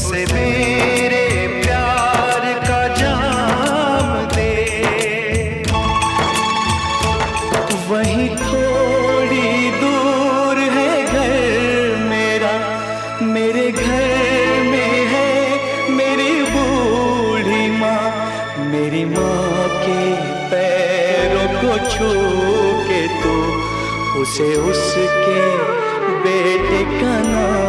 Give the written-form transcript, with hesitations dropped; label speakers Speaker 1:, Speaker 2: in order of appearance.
Speaker 1: उसे मेरे प्यार का जाम दे। वहीं थोड़ी दूर है घर मेरा, मेरे घर में है मेरी बूढ़ी माँ। मेरी माँ के पैरों को छू के तू उसे उसके बेटे का नाम